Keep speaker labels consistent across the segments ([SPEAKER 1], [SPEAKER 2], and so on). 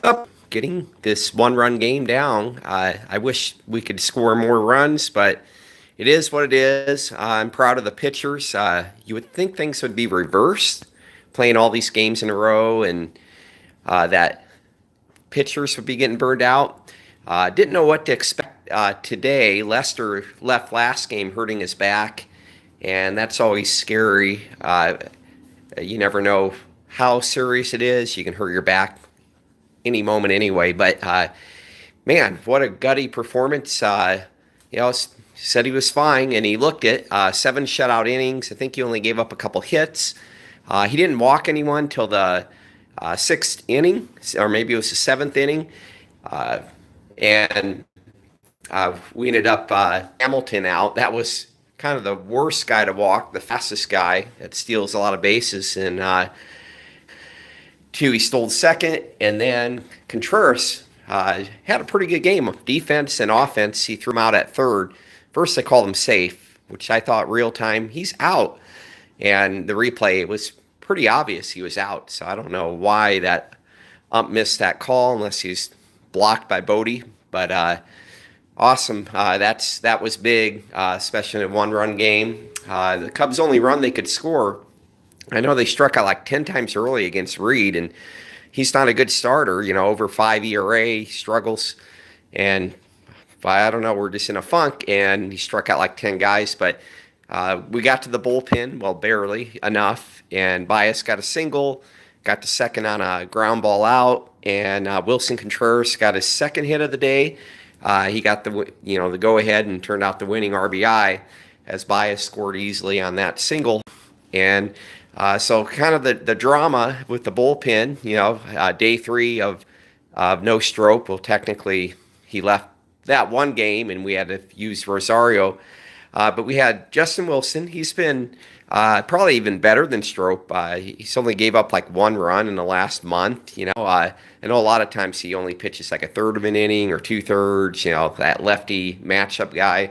[SPEAKER 1] up getting this one-run game down. I wish we could score more runs, but it is what it is. I'm proud of the pitchers. You would think things would be reversed, playing all these games in a row, and that pitchers would be getting burned out. Didn't know what to expect today. Lester left last game hurting his back, and that's always scary. You never know how serious it is. You can hurt your back any moment anyway. But man, what a gutty performance. Said he was fine, and he looked it. Seven shutout innings. I think he only gave up a couple hits. He didn't walk anyone till the sixth inning, or maybe it was the seventh inning. And we ended up Hamilton out. That was kind of the worst guy to walk, the fastest guy that steals a lot of bases. And two, he stole second, and then Contreras had a pretty good game of defense and offense. He threw him out at third. First, they called him safe, which I thought real time, he's out. And the replay, it was pretty obvious he was out. So I don't know why that ump missed that call unless he's blocked by Bodie. But awesome. That was big, especially in a one-run game. The Cubs' only run they could score, I know they struck out like 10 times early against Reed, and he's not a good starter, over 5 ERA, struggles. And I don't know, we're just in a funk, and he struck out like 10 guys. But we got to the bullpen, well, barely enough, and Baez got a single, got the second on a ground ball out, and Wilson Contreras got his second hit of the day. He got the go-ahead and turned out the winning RBI as Baez scored easily on that single. And so kind of the drama with the bullpen, day three of no Strop. Well, technically he left that one game, and we had to use Rosario. But we had Justin Wilson. He's been probably even better than Strop. He's only gave up like one run in the last month. I know a lot of times he only pitches like a third of an inning or two-thirds, that lefty matchup guy.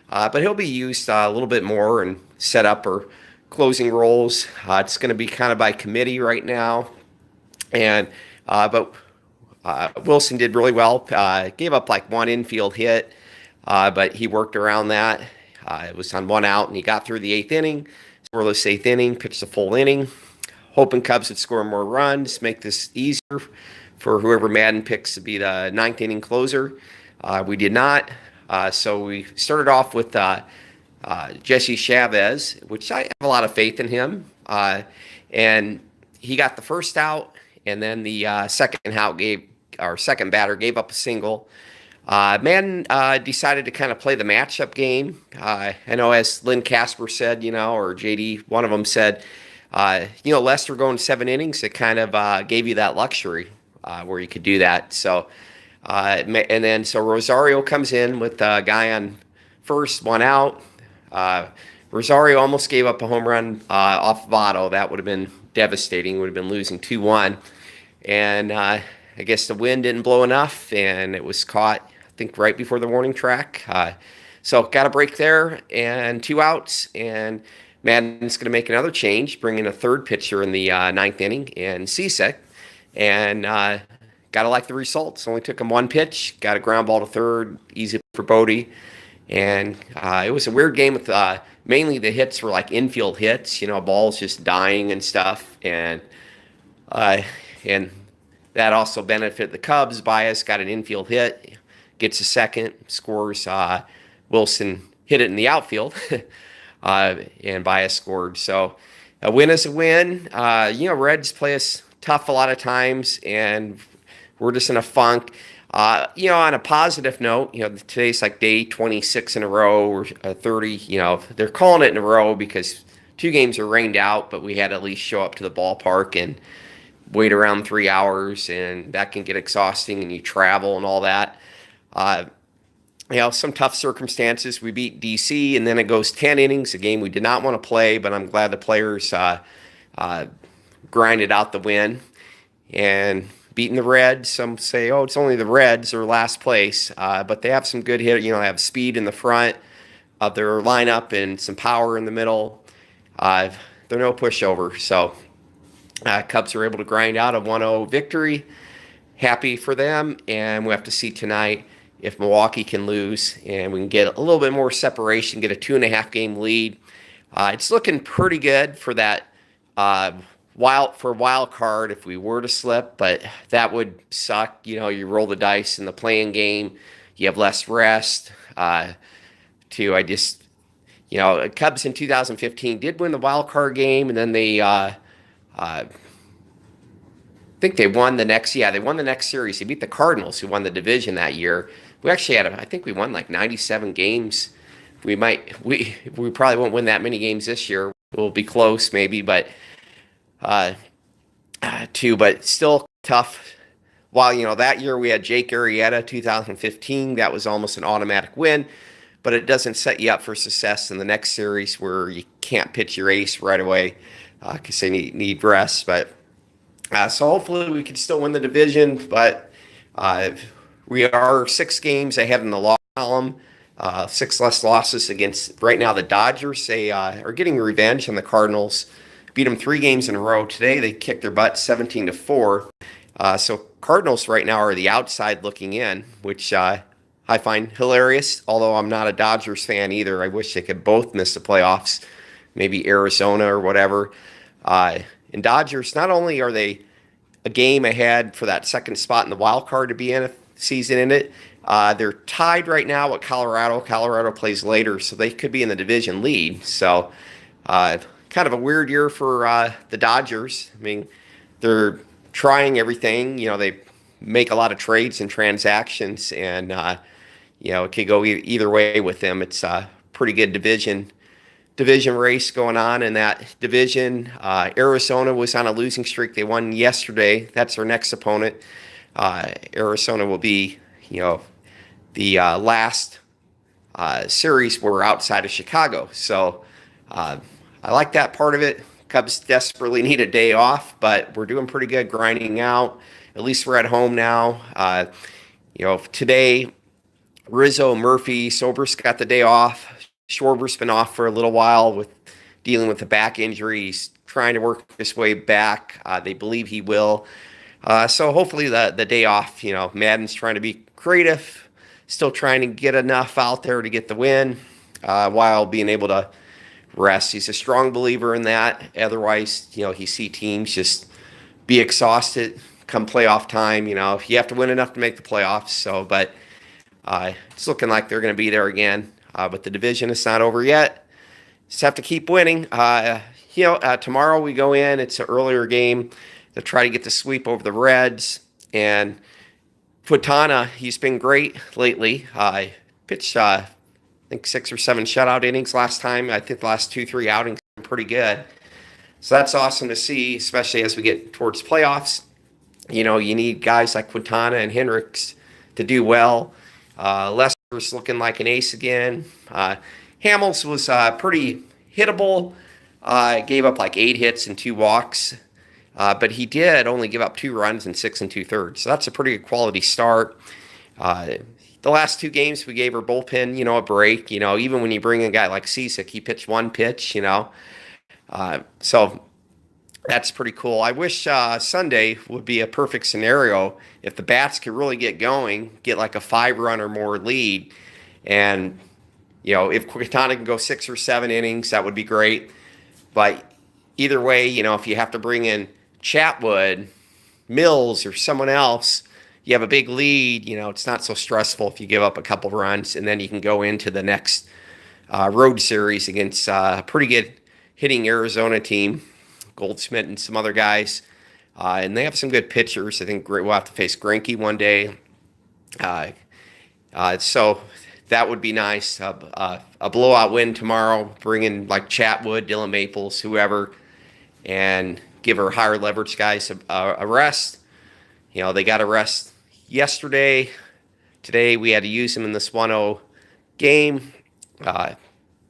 [SPEAKER 1] But he'll be used a little bit more and set up or closing roles. It's going to be kind of by committee right now. And but Wilson did really well. Gave up like one infield hit, but he worked around that. It was on one out, and he got through the eighth inning. Scoreless eighth inning, pitched a full inning, hoping Cubs would score more runs, make this easier for whoever Madden picks to be the ninth inning closer. We did not. So we started off with Jesse Chavez, which I have a lot of faith in him. And he got the first out, and then the second batter gave up a single. Madden decided to kind of play the matchup game. I know, as Lynn Casper said, or JD, one of them said, Lester going 7 innings, it kind of gave you that luxury where you could do that. So, and then so Rosario comes in with a guy on first, one out. Rosario almost gave up a home run off Votto. That would have been devastating. Would have been losing 2-1. And I guess the wind didn't blow enough, and it was caught, I think, right before the warning track. So got a break there, and 2 outs. And Madden's going to make another change, bring in a third pitcher in the ninth inning, and Cisse. And got to like the results. Only took him one pitch, got a ground ball to third, easy for Bodie. And it was a weird game with mainly the hits were like infield hits, balls just dying and stuff. And that also benefited the Cubs. Baez got an infield hit, gets a second, scores. Wilson hit it in the outfield, and Baez scored. So a win is a win. Reds play us tough a lot of times, and we're just in a funk. On a positive note, today's like day 26 in a row or 30. They're calling it in a row because 2 games are rained out, but we had to at least show up to the ballpark and wait around 3 hours, and that can get exhausting, and you travel and all that. Some tough circumstances. We beat DC, and then it goes 10 innings, a game we did not want to play, but I'm glad the players grinded out the win. And beating the Reds, some say, it's only the Reds or last place, but they have some good hit. They have speed in the front of their lineup and some power in the middle. They're no pushover. So Cubs are able to grind out a 1-0 victory. happy for them, and we have to see tonight if Milwaukee can lose and we can get a little bit more separation, get a 2.5 game lead. It's looking pretty good for that uh, wild card if we were to slip, but that would suck. You roll the dice in the playing game, you have less rest. Too, Cubs in 2015 did win the wild card game, and then they think they won the next. Yeah, they won the next series. They beat the Cardinals, who won the division that year. We actually I think we won like 97 games. We probably won't win that many games this year. We'll be close maybe, but but still tough. While that year we had Jake Arrieta, 2015, that was almost an automatic win, but it doesn't set you up for success in the next series where you can't pitch your ace right away because they need rest. But so hopefully we can still win the division, but we are 6 games ahead in the loss column, 6 less losses against, right now, the Dodgers. They are getting revenge on the Cardinals. Beat them 3 games in a row. Today they kicked their butt 17-4. So Cardinals right now are the outside looking in, which I find hilarious, although I'm not a Dodgers fan either. I wish they could both miss the playoffs, maybe Arizona or whatever. And Dodgers, not only are they a game ahead for that second spot in the wild card to be in a season in it, they're tied right now with Colorado. Colorado plays later, so they could be in the division lead. So kind of a weird year for the Dodgers. I mean, they're trying everything. They make a lot of trades and transactions, and it could go either way with them. It's a pretty good division race going on in that division. Arizona was on a losing streak. They won yesterday. That's their next opponent. Arizona will be, the last series were outside of Chicago. So I like that part of it. Cubs desperately need a day off, but we're doing pretty good grinding out. At least we're at home now. Today, Rizzo, Murphy, Sober's got the day off. Schwarber's been off for a little while with dealing with a back injury. He's trying to work his way back. They believe he will. So hopefully the day off, Madden's trying to be creative, still trying to get enough out there to get the win while being able to rest. He's a strong believer in that. Otherwise, he see teams just be exhausted come playoff time. You have to win enough to make the playoffs. So, but it's looking like they're going to be there again. But the division is not over yet. Just have to keep winning. Tomorrow we go in. It's an earlier game to try to get the sweep over the Reds. And Quintana, he's been great lately. Pitched, I think 6 or 7 shutout innings last time. I think the last 2-3 outings were pretty good. So that's awesome to see, especially as we get towards playoffs. You need guys like Quintana and Hendricks to do well. Lester's looking like an ace again. Hamels was pretty hittable. Gave up like 8 hits and 2 walks. But he did only give up 2 runs in 6 2/3. So that's a pretty good quality start. The last 2 games we gave our bullpen, a break. Even when you bring in a guy like Cisick, he pitched 1 pitch, So that's pretty cool. I wish Sunday would be a perfect scenario if the bats could really get going, get like a 5-run or more lead. And, if Quintana can go 6 or 7 innings, that would be great. But either way, if you have to bring in Chatwood, Mills, or someone else, you have a big lead. It's not so stressful if you give up a couple runs, and then you can go into the next road series against a pretty good hitting Arizona team, Goldschmidt and some other guys. And they have some good pitchers. I think we'll have to face Greinke one day. So that would be nice. A blowout win tomorrow, bring in like Chatwood, Dylan Maples, whoever, and give our higher leverage guys a rest. They got a rest yesterday. Today we had to use them in this 1-0 game.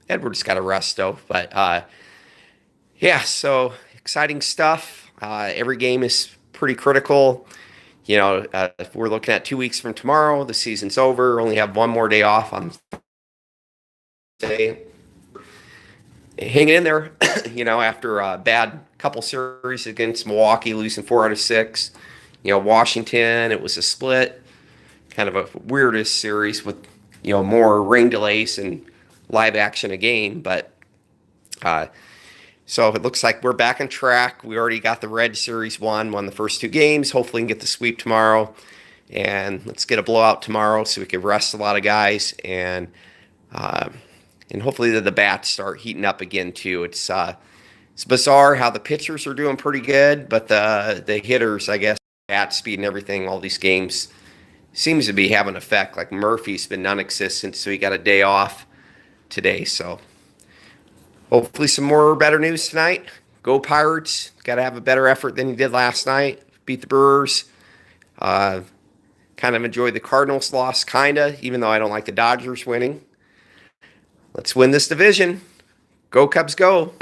[SPEAKER 1] Edwards got a rest though. But so exciting stuff. Every game is pretty critical. If we're looking at 2 weeks from tomorrow, the season's over. Only have 1 more day off on Thursday. Hanging in there, after a bad couple series against Milwaukee, losing 4 out of 6. Washington, it was a split, kind of a weirdest series with more rain delays and live action again. But so it looks like we're back on track. We already got the Red Series won the first two games. Hopefully, we can get the sweep tomorrow, and let's get a blowout tomorrow so we can rest a lot of guys and hopefully the bats start heating up again too. It's bizarre how the pitchers are doing pretty good, but the hitters, I guess, bat speed and everything, all these games seems to be having an effect. Like Murphy's been non-existent, so he got a day off today. So hopefully some more better news tonight. Go Pirates. Got to have a better effort than you did last night. Beat the Brewers. Kind of enjoyed the Cardinals loss, even though I don't like the Dodgers winning. Let's win this division. Go Cubs, go.